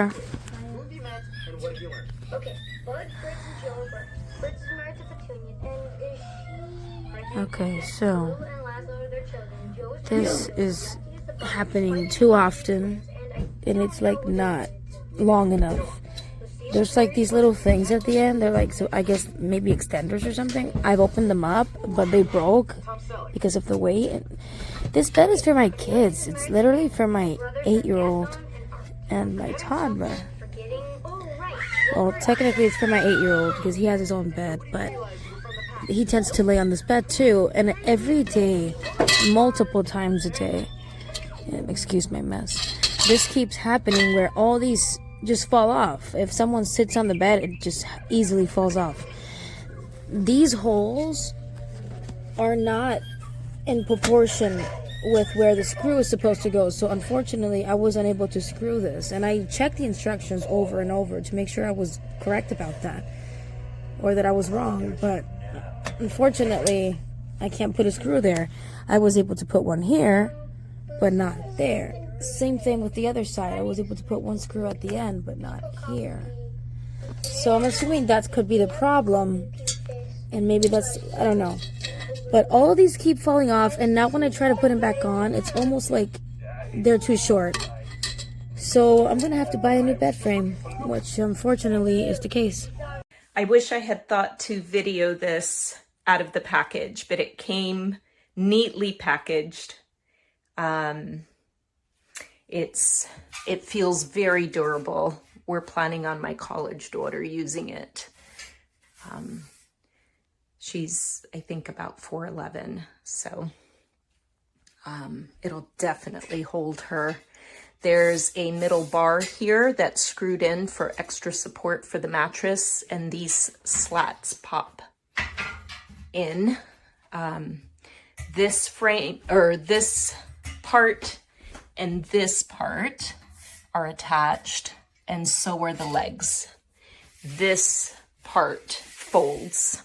there. Okay, Bud, Fritz, and Joe Bud. Fritz is married to Petunia, and is she... Okay, so Lou and Laszlo are their children. Joe's this is happening too often, and it's like not long enough. There's like these little things at the end. They're like, so I guess maybe extenders or something. I've opened them up, but they broke because of the weight. And this bed is for my kids. It's literally for my 8-year-old and my toddler. Well, technically it's for my 8-year-old because he has his own bed, but he tends to lay on this bed too. And every day, multiple times a day, excuse my mess, this keeps happening where all these just fall off. If someone sits on the bed, it just easily falls off. These holes are not in proportion with where the screw is supposed to go, so unfortunately I was unable to screw this, and I checked the instructions over and over to make sure I was correct about that, or that I was wrong, but unfortunately I can't put a screw there. I was able to put one here, but not there. Same thing with the other side. I was able to put one screw at the end, but not here. So I'm assuming that could be the problem, and maybe that's, I don't know. But all of these keep falling off, and now when I try to put them back on, it's almost like they're too short. So I'm gonna have to buy a new bed frame, which unfortunately is the case. I wish I had thought to video this out of the package, but it came neatly packaged. It feels very durable. We're planning on my college daughter using it. She's, I think, about 4'11", so it'll definitely hold her. There's a middle bar here that's screwed in for extra support for the mattress, and these slats pop in. This frame, or this part and this part are attached, and so are the legs. This part folds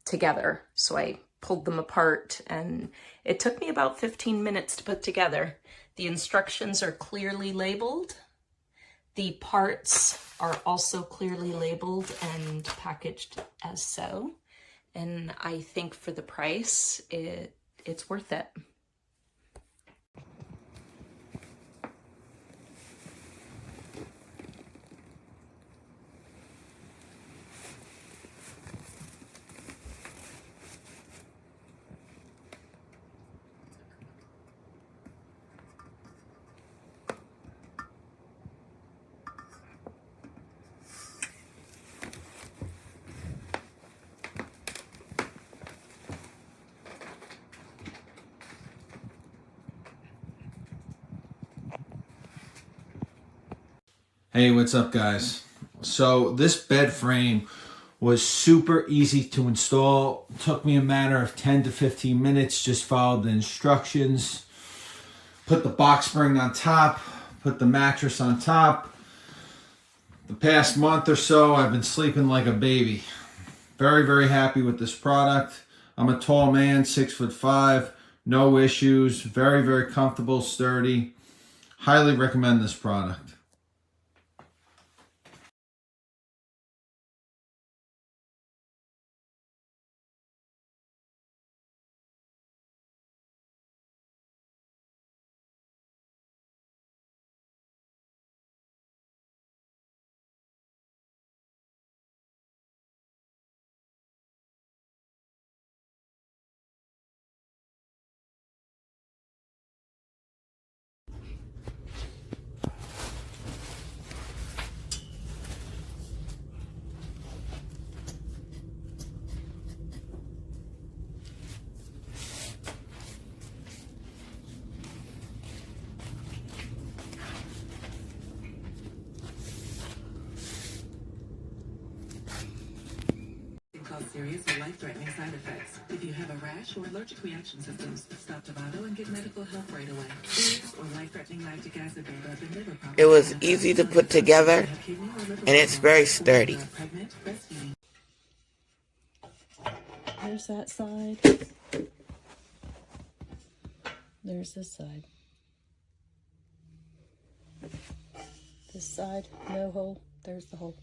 together, so I pulled them apart, and it took me about 15 minutes to put together. The instructions are clearly labeled. The parts are also clearly labeled and packaged as so, and I think for the price, it's worth it. Hey, what's up, guys? So this bed frame was super easy to install. It took me a matter of 10 to 15 minutes. Just followed the instructions. Put the box spring on top. Put the mattress on top. The past month or so, I've been sleeping like a baby. Very, very happy with this product. I'm a tall man, 6'5", no issues. Very, very comfortable, sturdy. Highly recommend this product. Cause serious or life-threatening side effects. If you have a rash or allergic reaction symptoms, stop Dovato and get medical help right away. Serious or life-threatening lactic acid buildup in liver problems. It was easy to put together, and it's very sturdy. There's that side. There's this side. This side, no hole. There's the hole.